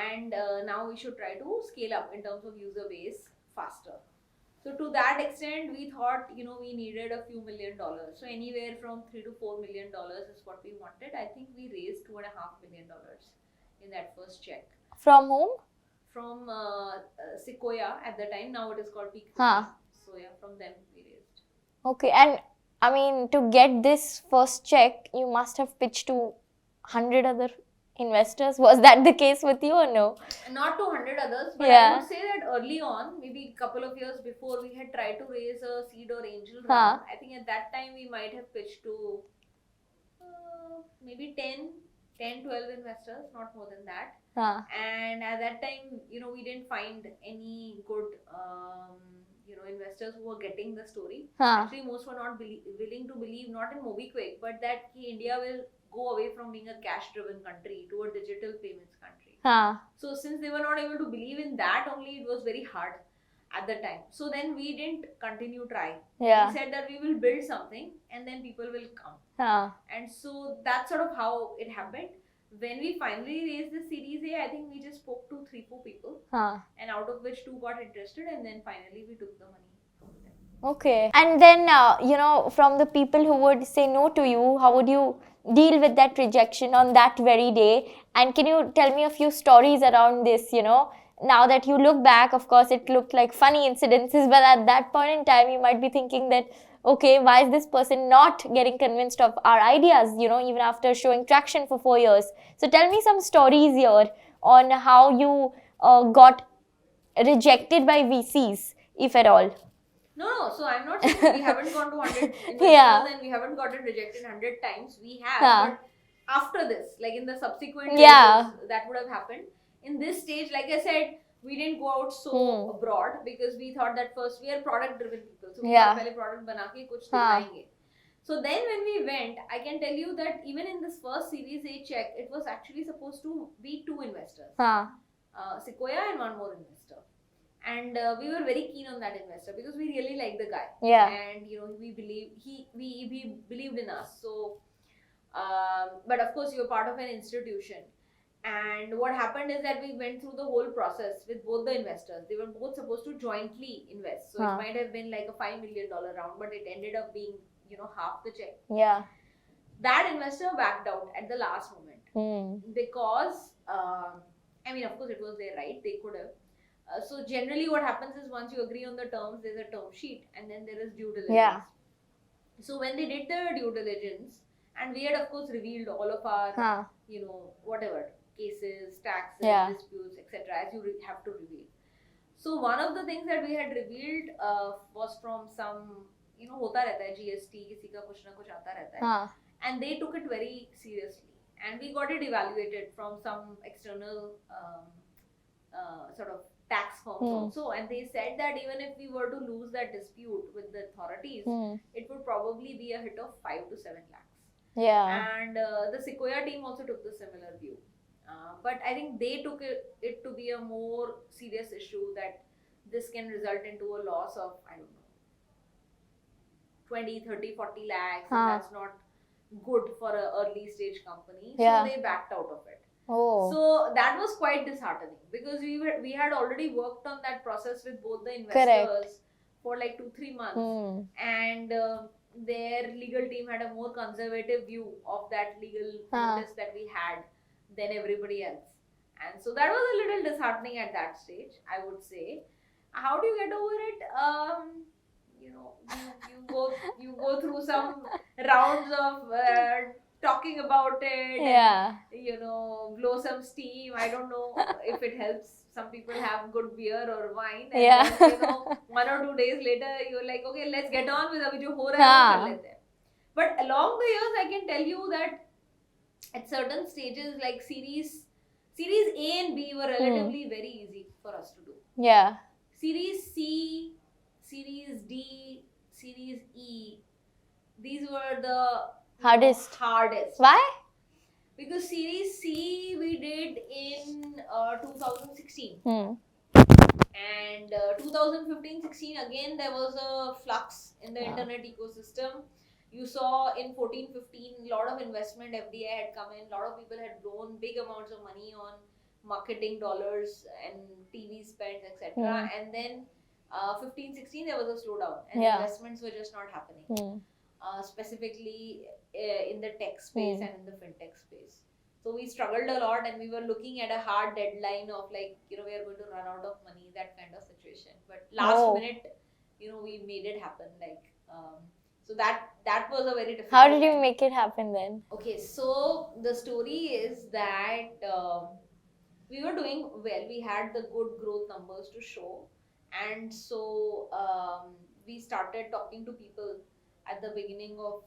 and now we should try to scale up in terms of user base faster. So to that extent, we thought, we needed a few $1 million. So anywhere from $3 to $4 million is what we wanted. I think we raised $2.5 million in that first check. From whom? From Sequoia at the time. Now it is called Peak. So yeah, from them we raised. Okay, and I mean, to get this first check, you must have pitched to 100 other investors. Was that the case with you or no? Not to 100 others, but I would say that early on, maybe a couple of years before, we had tried to raise a seed or angel round. I think at that time we might have pitched to maybe 10, 12 investors, not more than that. And at that time, we didn't find any good investors who were getting the story. Actually, most were not willing to believe, not in MobiKwik, but that India will go away from being a cash-driven country to a digital payments country. So since they were not able to believe in that, only it was very hard at the time. So then we didn't continue trying. We said that we will build something and then people will come. And so that's sort of how it happened. When we finally raised the Series A, I think we just spoke to 3-4 people, and out of which 2 got interested, and then finally we took the money from them. Okay. And then, from the people who would say no to you, how would you deal with that rejection on that very day? And can you tell me a few stories around this, Now that you look back, of course, it looked like funny incidences, but at that point in time, you might be thinking that, okay, why is this person not getting convinced of our ideas, even after showing traction for 4 years? So tell me some stories here on how you got rejected by VCs, if at all. No. So I'm not saying we haven't gone to 100 investors and we haven't gotten rejected 100 times. We have, but after this, like in the subsequent years, that would have happened. In this stage, like I said, we didn't go out so abroad because we thought that first we are product driven people. So we thought pehle product bana ke kuch dikhayenge. So then when we went, I can tell you that even in this first Series A check, it was actually supposed to be 2 investors. Sequoia and 1 more investor. And we were very keen on that investor because we really liked the guy. And we believe he believed in us. So but of course you're part of an institution. And what happened is that we went through the whole process with both the investors. They were both supposed to jointly invest. So it might have been like a $5 million round, but it ended up being, half the check. That investor backed out at the last moment because, of course it was their right. They could have. So generally what happens is once you agree on the terms, there's a term sheet and then there is due diligence. So when they did the due diligence, and we had of course revealed all of our, whatever, cases, taxes, disputes, etc. as you have to reveal. So one of the things that we had revealed was from some, hota rehta hai GST, kisi ka kuch na kuch aata rehta hai. And they took it very seriously. And we got it evaluated from some external sort of tax firms also. And they said that even if we were to lose that dispute with the authorities, it would probably be a hit of 5 to 7 lakhs. Yeah. And the Sequoia team also took the similar view. But I think they took it to be a more serious issue, that this can result into a loss of, I don't know, 20, 30, 40 lakhs, and that's not good for an early stage company. Yeah. So they backed out of it. Oh. So that was quite disheartening, because we had already worked on that process with both the investors Correct. for like 2-3 months, and their legal team had a more conservative view of that legal notice that we had than everybody else. And so that was a little disheartening at that stage, I would say. How do you get over it? You know, you go through some rounds of talking about it, Yeah. and, you know, blow some steam. I don't know if it helps. Some people have good beer or wine, and Yeah. then, you know, 1 or 2 days later you're like, okay, let's get on with abhi jo ho raha hai wo kar lete hain. But along the years, I can tell you that at certain stages, like series A and B were relatively very easy for us to do. Yeah. Series C, Series D, Series E, these were the hardest. Why? Because Series C we did in 2016. And 2015-16, again there was a flux in the internet ecosystem. You saw in 14-15, a lot of investment, FDI had come in, a lot of people had blown big amounts of money on marketing dollars and TV spends, etc. And then 15-16, there was a slowdown, and investments were just not happening, specifically in the tech space and in the fintech space. So we struggled a lot, and we were looking at a hard deadline of, like, you know, we are going to run out of money, that kind of situation. But last minute, you know, we made it happen. Like, so that was a very difficult. How did you make it happen then? Okay, so the story is that we were doing well. We had the good growth numbers to show, and so we started talking to people at the beginning of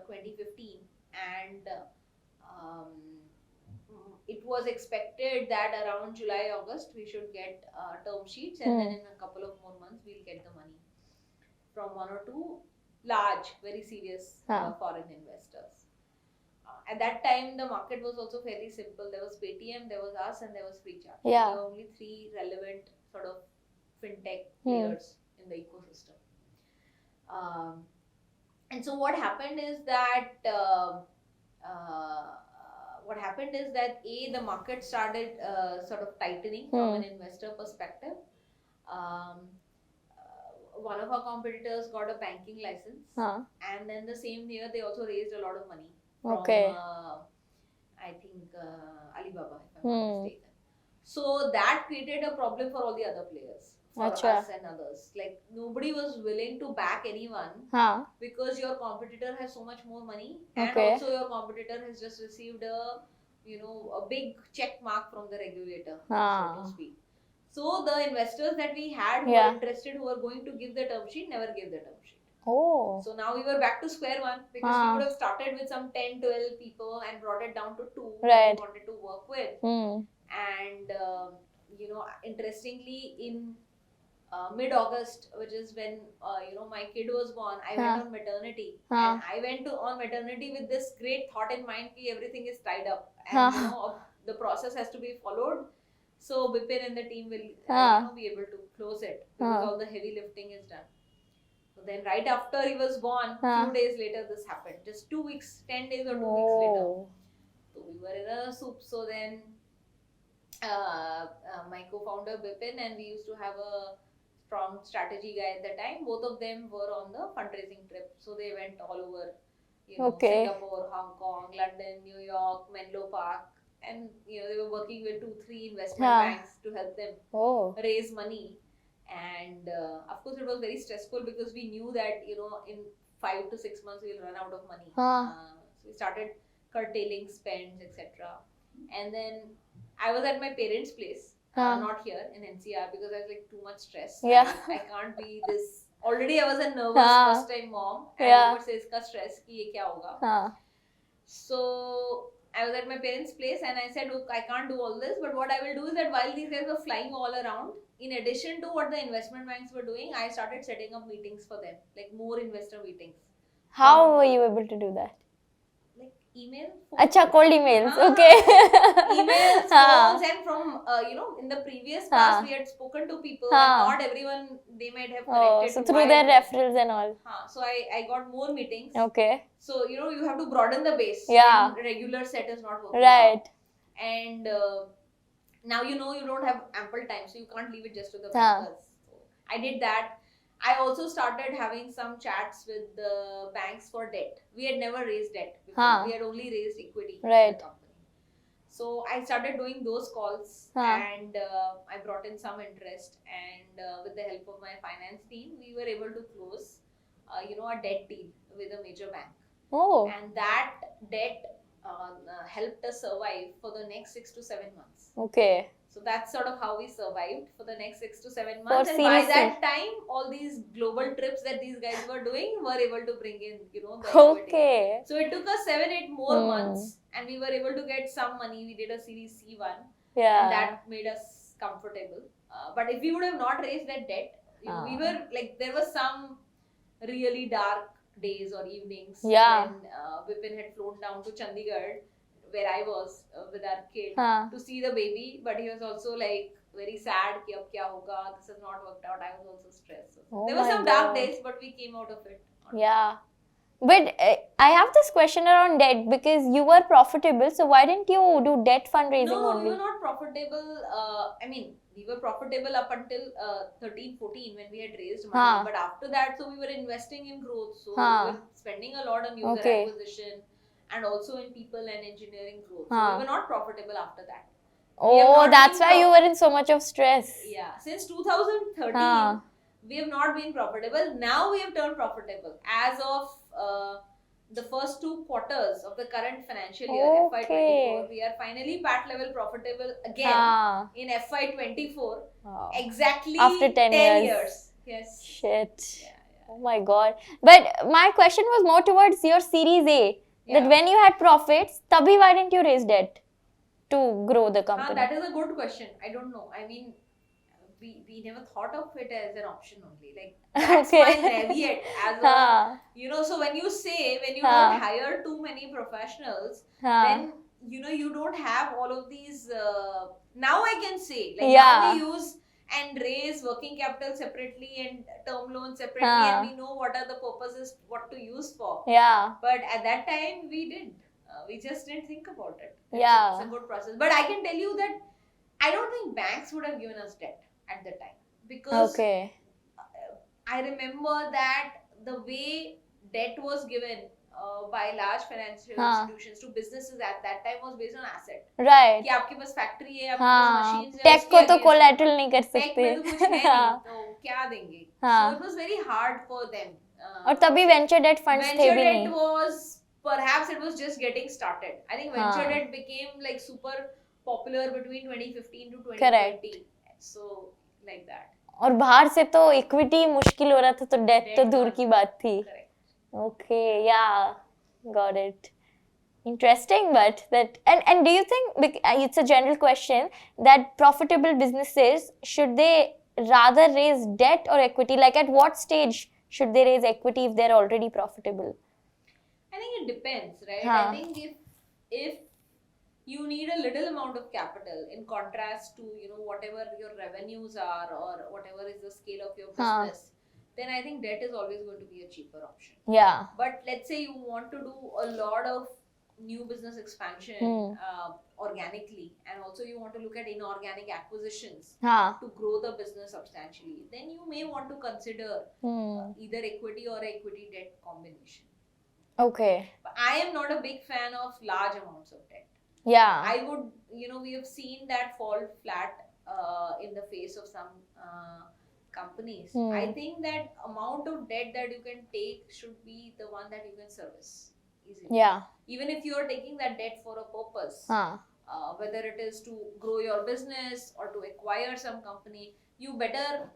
2015, and it was expected that around July, August, we should get term sheets, and then in a couple of more months, we'll get the money from 1 or 2 large, very serious foreign investors. At that time, the market was also fairly simple. There was Paytm, there was us, and there was Freecharge. Yeah. There were only 3 relevant sort of fintech players in the ecosystem. And so what happened is that the market started sort of tightening from an investor perspective. One of our competitors got a banking license, and then the same year they also raised a lot of money from I think Alibaba, if I'm not mistaken. So that created a problem for all the other players, for us and others. Like, nobody was willing to back anyone because your competitor has so much more money, and also your competitor has just received a big check mark from the regulator, so to speak. So the investors that we had who were interested, who were going to give the term sheet, never gave the term sheet. So now we were back to square one, because we would have started with some 10-12 people and brought it down to 2 that we wanted to work with. And interestingly, in mid-August, which is when my kid was born, I went on maternity, and I went on maternity with this great thought in mind that everything is tied up, and the process has to be followed. So Bipin and the team will be able to close it, because all the heavy lifting is done. So then right after he was born, few days later this happened. Just 2 weeks, 10 days or 2 weeks later. So we were in a soup. So then my co-founder Bipin and we used to have a strong strategy guy at the time. Both of them were on the fundraising trip. So they went all over, Singapore, Hong Kong, London, New York, Menlo Park. And they were working with 2-3 investment banks to help them raise money. And of course it was very stressful, because we knew that in 5 to 6 months we'll run out of money. So we started curtailing spends, etc. And then I was at my parents' place, not here in NCR, because I was like too much stress. I can't be this. Already I was a nervous first time mom, and ऊपर से इसका stress कि ये क्या होगा. So I was at my parents' place, and I said, look, I can't do all this, but what I will do is that while these guys were flying all around, in addition to what the investment banks were doing, I started setting up meetings for them, like more investor meetings. How were you able to do that? Like, email. Acha, cold emails. हाँ, Okay. emails, हाँ. phones, and from in the previous हाँ. past we had spoken to people, हाँ. and not everyone they might have Oh, connected. so to through why their they- referrals and all. So I got more meetings. Okay. So you have to broaden the base. Yeah. when regular set is not working. Right. Out. And now you don't have ample time, so you can't leave it just to the हाँ. bankers. So I did that. I also started having some chats with the banks for debt. We had never raised debt before. हाँ. We had only raised equity Right. in the company. So I started doing those calls, हाँ. and I brought in some interest, and with the help of my finance team, we were able to close, a debt deal with a major bank. Oh. And that debt helped us survive for the next 6 to 7 months. Okay. So that's sort of how we survived for the next 6 to 7 For months. And by Series that C. time, all these global trips that these guys were doing were able to bring in, the equity. Okay. So it took us 7-8 more months, and we were able to get some money. We did a Series C1, Yeah. and that made us comfortable. But if we would have not raised that debt, we were like, there were some really dark days or evenings Yeah. when Vipin had flown down to Chandigarh, where I was with our kid, हाँ. to see the baby, but he was also like very sad कि अब क्या होगा, this has not worked out. I was also stressed. Oh there were my some dark God. days, but we came out of it. Yeah. But I have this question around debt because you were profitable, so why didn't you do debt fundraising No, only? we were not profitable. We were profitable up until 13-14 when we had raised money. हाँ. But after that, so we were investing in growth. So हाँ. we were spending a lot on user Okay. acquisition and also in people and engineering growth. So हाँ. we were not profitable after that. We have Oh, not that's been why you were in so much of stress. Yeah, since 2013, हाँ. we have not been profitable. Now we have turned profitable. As of the first 2 quarters of the current financial year, Okay. FY24, we are finally PAT level profitable again हाँ. in FY24. Wow. Exactly After 10 years. Yes. Shit. Yeah, Oh my God. But my question was more towards your Series A. That Yeah. when you had profits, tabhi why didn't you raise debt to grow the company? That is a good question. I don't know. I mean, we never thought of it as an option only. Like, that's Okay. my caveat as a, हाँ. so when you हाँ. don't hire too many professionals, हाँ. then you don't have all of these now I can say, like, Yeah. now we use and raise working capital separately and term loans separately, हाँ. and we know what are the purposes, what to use for. Yeah. But at that time we didn't. We just didn't think about it. Yeah. It's a good process. But I can tell you that I don't think banks would have given us debt at the time, because Okay. I remember that the way debt was given by large financial हाँ. institutions to businesses at that time was based on asset. Right. कि आपके पास factory है, आपके हाँ. पास machines है, take उसके को तो against- कोलैटरल नहीं कर टेक में तो सकते. कुछ है नहीं, हाँ. तो क्या देंगे? हाँ. So it was very hard for them. और तभी वेंचर डेट फंड्स थे Venture भी debt नहीं. was, perhaps it was just getting started. I think venture हाँ. debt became like super popular between 2015 to 2020. Correct. So like that. और बाहर से तो इक्विटी मुश्किल हो रहा था, तो डेट तो Debt दूर was- की बात थी. Correct. Okay, yeah, got it. Interesting, but and do you think, it's a general question, that profitable businesses, should they rather raise debt or equity? Like, at what stage should they raise equity if they're already profitable? I think it depends, right? हाँ. I think if you need a little amount of capital in contrast to whatever your revenues are or whatever is the scale of your हाँ. business, then I think debt is always going to be a cheaper option. Yeah. But let's say you want to do a lot of new business expansion organically, and also you want to look at inorganic acquisitions हाँ. to grow the business substantially, then you may want to consider either equity or equity debt combination. Okay. But I am not a big fan of large amounts of debt. Yeah. I would, we have seen that fall flat in the face of some companies. I think that amount of debt that you can take should be the one that you can service easily. Yeah. Even if you are taking that debt for a purpose, हाँ. whether it is to grow your business or to acquire some company, you better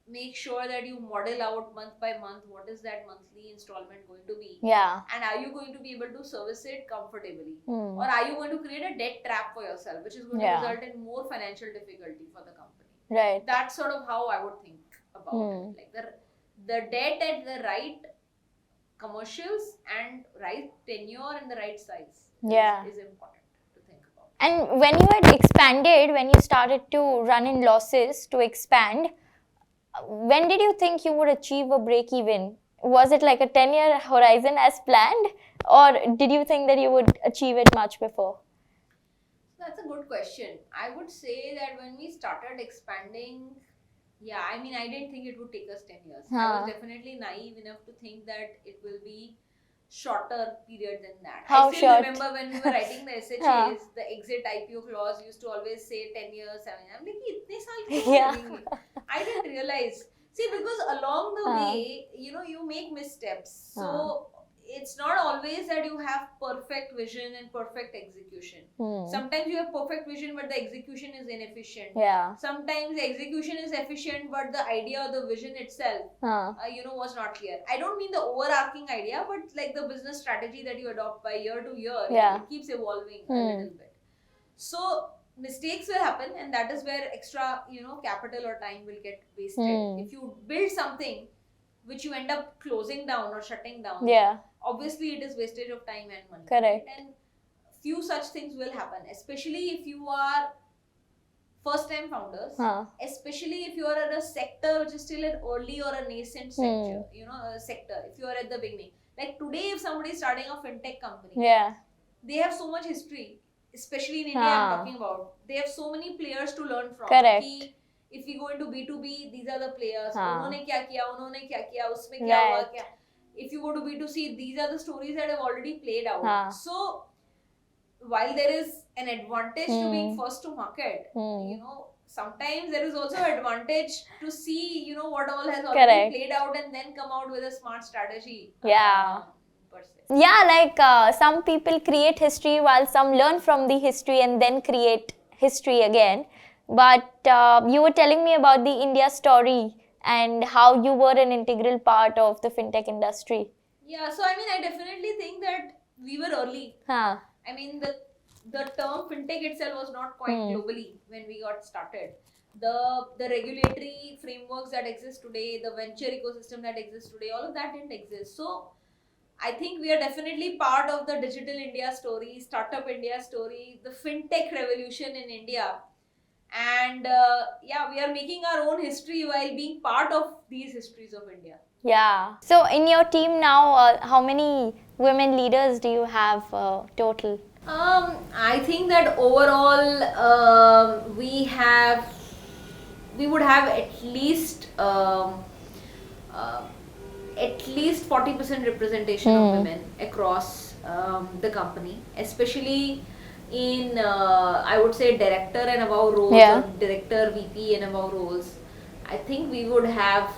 make sure that you model out month by month what is that monthly installment going to be, Yeah. and are you going to be able to service it comfortably, Hmm. or are you going to create a debt trap for yourself, which is going Yeah. to result in more financial difficulty for the company. Right. That's sort of how I would think about it. Like the debt at the right commercials and right tenure and the right size Yeah. is important to think about. And when you had expanded, when you started to run in losses to expand, when did you think you would achieve a break even? Was it like a 10-year horizon as planned, or did you think that you would achieve it much before? That's a good question. I would say that when we started expanding, yeah, I mean, I didn't think it would take us 10 years. I Huh. was definitely naive enough to think that it will be shorter period than that. How I still short? remember when we were writing the SHAs, Huh. the exit IPO clause used to always say 10 years, 7 years. I'm like, itne saal kyun Yeah. लगेंगे? I didn't realize. See, because along the Huh. way, you make missteps. Huh. So it's not always that you have perfect vision and perfect execution. Sometimes you have perfect vision, but the execution is inefficient. Yeah. Sometimes the execution is efficient, but the idea or the vision itself, Huh. was not clear. I don't mean the overarching idea, but like the business strategy that you adopt by year to year, Yeah. it keeps evolving a little bit. So mistakes will happen, and that is where extra, capital or time will get wasted. If you build something which you end up closing down or shutting down, Yeah. obviously it is wastage of time and money. Correct. And few such things will happen, especially if you are first time founders, Huh. especially if you are at a sector which is still an early or a nascent sector, sector, if you are at the beginning. Like today, if somebody is starting a fintech company, Yeah. they have so much history, especially in India, Huh. I'm talking about. They have so many players to learn from. Correct. If we go into B2B, these are the players. हाँ. उन्होंने क्या किया, उन्होंने क्या किया, उसमें क्या हुआ, Right. क्या. If you go to B2C, these are the stories that have already played out. हाँ. So while there is an advantage to being first to market, sometimes there is also advantage to see, what all has already Correct. played out and then come out with a smart strategy. Yeah. Per se. Yeah, like some people create history while some learn from the history and then create history again. But you were telling me about the India story and how you were an integral part of the fintech industry. Yeah, so I mean, I definitely think that we were early. Huh. I mean, the term fintech itself was not coined globally when we got started. The regulatory frameworks that exist today, the venture ecosystem that exists today, all of that didn't exist. So I think we are definitely part of the digital India story, startup India story, the fintech revolution in India. And we are making our own history while being part of these histories of India. Yeah. So in your team now, how many women leaders do you have total? I think that overall we would have at least 40% representation of women across the company, especially in I would say director and above roles, or director, VP and above roles. I think we would have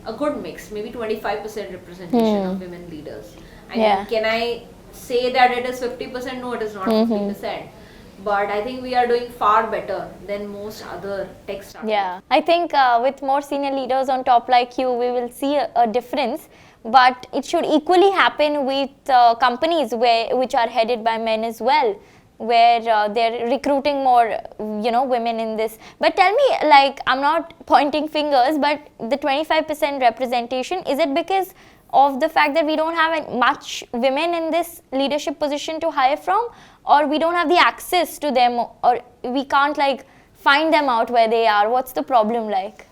a good mix, maybe 25% representation of women leaders. I mean, can I say that it is 50%? No, it is not 50%. But I think we are doing far better than most other tech startups. Yeah, I think with more senior leaders on top like you, we will see a difference. But it should equally happen with companies which are headed by men as well, where they're recruiting more, women in this. But tell me, like, I'm not pointing fingers, but the 25% representation, is it because of the fact that we don't have much women in this leadership position to hire from, or we don't have the access to them, or we can't like find them out where they are? What's the problem like?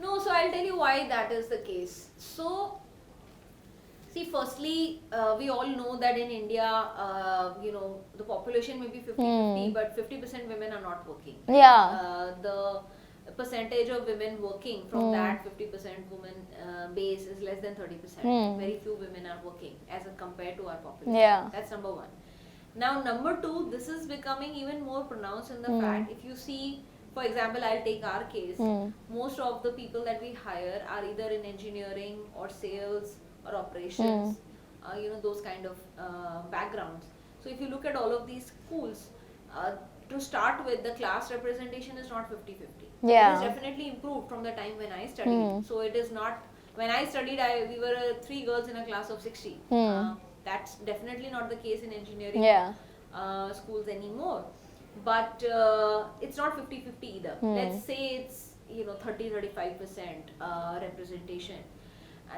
No, so I'll tell you why that is the case. So see, firstly, we all know that in India, the population may be 50-50, but 50% women are not working. Yeah. The percentage of women working from that 50% women base is less than 30%. Very few women are working as compared to our population. Yeah. That's number one. Now, number two, this is becoming even more pronounced in the fact, if you see, for example, I'll take our case, most of the people that we hire are either in engineering or sales or operations, those kind of backgrounds. So if you look at all of these schools, to start with, the class representation is not 50-50. Yeah. It is definitely improved from the time when I studied. So it is not, when I studied, we were 3 girls in a class of 60. That's definitely not the case in engineering schools anymore. But it's not 50-50 either. Let's say it's 30-35% representation.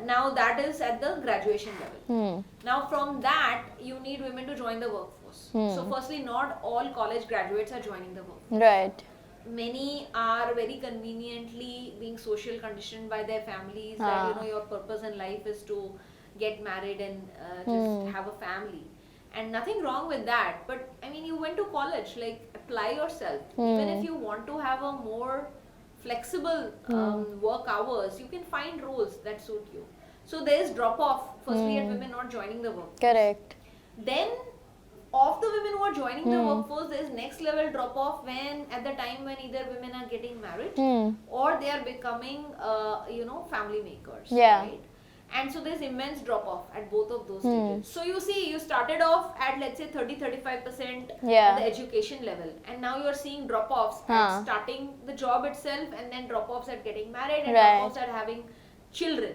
Now that is at the graduation level. Now from that, you need women to join the workforce. So firstly, not all college graduates are joining the workforce. Right. Many are very conveniently being social conditioned by their families that, you know, your purpose in life is to get married and just have a family. And nothing wrong with that. But I mean, you went to college, like apply yourself. Even if you want to have a more flexible work hours, you can find roles that suit you. So there is drop off firstly at women not joining the workforce. Correct. Then of the women who are joining the workforce, there is next level drop off when at the time when either women are getting married or they are becoming you know, family makers. Yeah. Right? And so there's immense drop off at both of those stages. So you see, you started off at let's say 30-35% at the education level, and now you're seeing drop offs at starting the job itself, and then drop offs at getting married, and drop offs at having children.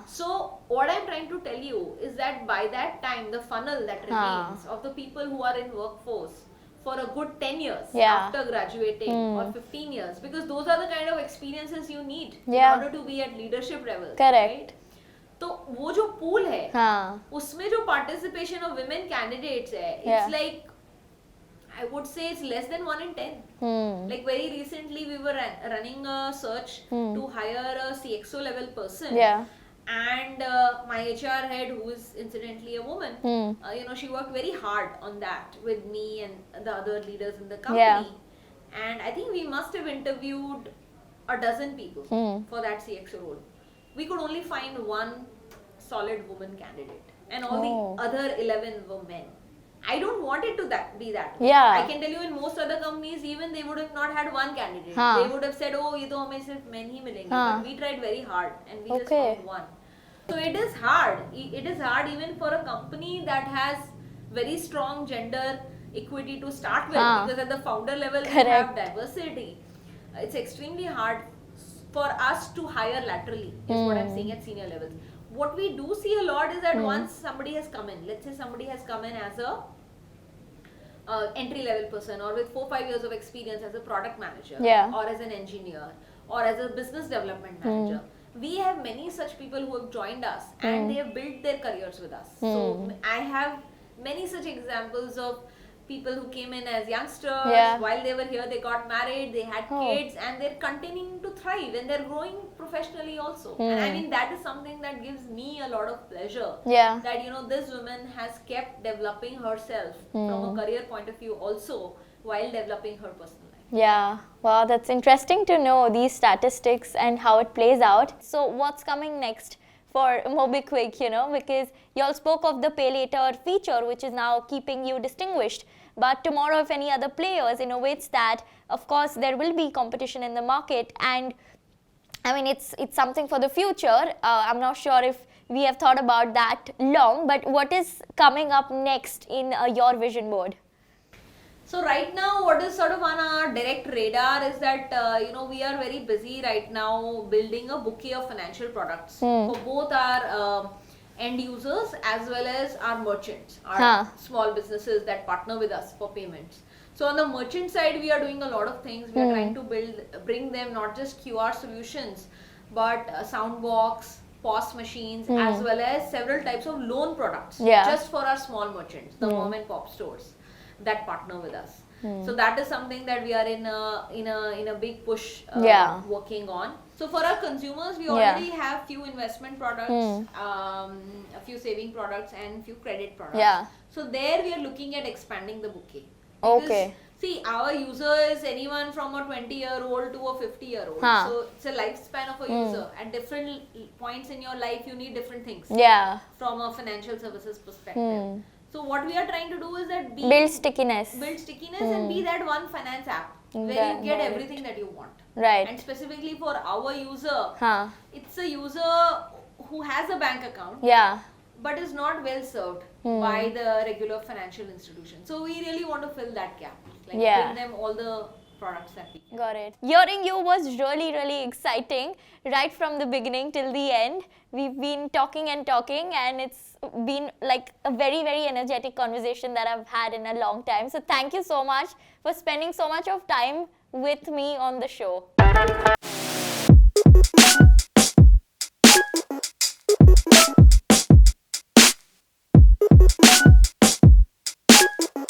So what I'm trying to tell you is that by that time, the funnel that remains of the people who are in workforce for a good 10 years after graduating or 15 years, because those are the kind of experiences you need in order to be at leadership level. Correct. Right? तो वो जो pool है, उसमें जो participation of women candidates है, it's like, I would say it's less than 1 in 10. Like very recently we were running a search to hire a CXO level person. And my HR head, who is incidentally a woman, you know, she worked very hard on that with me and the other leaders in the company. And I think we must have interviewed a dozen people for that CXO role. We could only find one solid woman candidate, and all the other 11 were men. I don't want it to be that way. I can tell you in most other companies, even they would have not had one candidate. They would have said, oh, ye to hame sirf men hi milenge. But we tried very hard and we just found one. So it is hard. It is hard even for a company that has very strong gender equity to start with, because at the founder level we have diversity. It's extremely hard for us to hire laterally, is what I'm saying, at senior levels. What we do see a lot is that once somebody has come in, let's say somebody has come in as a entry level person or with 4-5 years of experience as a product manager or as an engineer or as a business development manager. We have many such people who have joined us and they have built their careers with us. So I have many such examples of people who came in as youngsters, while they were here they got married, they had kids, and they're continuing to thrive and they're growing professionally also. And I mean, that is something that gives me a lot of pleasure, that, you know, this woman has kept developing herself from a career point of view also, while developing her personal life. Yeah, wow, that's interesting to know these statistics and how it plays out. So what's coming next for MobiKwik, you know, because you all spoke of the pay later feature, which is now keeping you distinguished. But tomorrow, if any other players innovates that, of course, there will be competition in the market. And I mean, it's something for the future. I'm not sure if we have thought about that long, but what is coming up next in your vision board? So right now, what is sort of on our direct radar is that, you know, we are very busy right now building a bouquet of financial products for both our end users as well as our merchants, our small businesses that partner with us for payments. So on the merchant side, we are doing a lot of things. We are trying to bring them not just QR solutions, but Soundbox, POS machines, as well as several types of loan products just for our small merchants, the mom and pop stores that partner with us. So that is something that we are in a big push working on. So for our consumers, we already have few investment products, a few saving products, and few credit products. So there we are looking at expanding the bouquet. Because, see, our user is anyone from a 20-year-old to a 50-year-old. So it's a lifespan of a user. At different points in your life, you need different things from a financial services perspective. So what we are trying to do is that build stickiness and be that one finance app where you get everything that you want. And specifically for our user, it's a user who has a bank account but is not well served by the regular financial institution. So we really want to fill that gap, like bring them all the products that we can. Got it. Hearing you was really, really exciting right from the beginning till the end. We've been talking and it's been like a very, very energetic conversation that I've had in a long time. So thank you so much for spending so much of time with me on the show.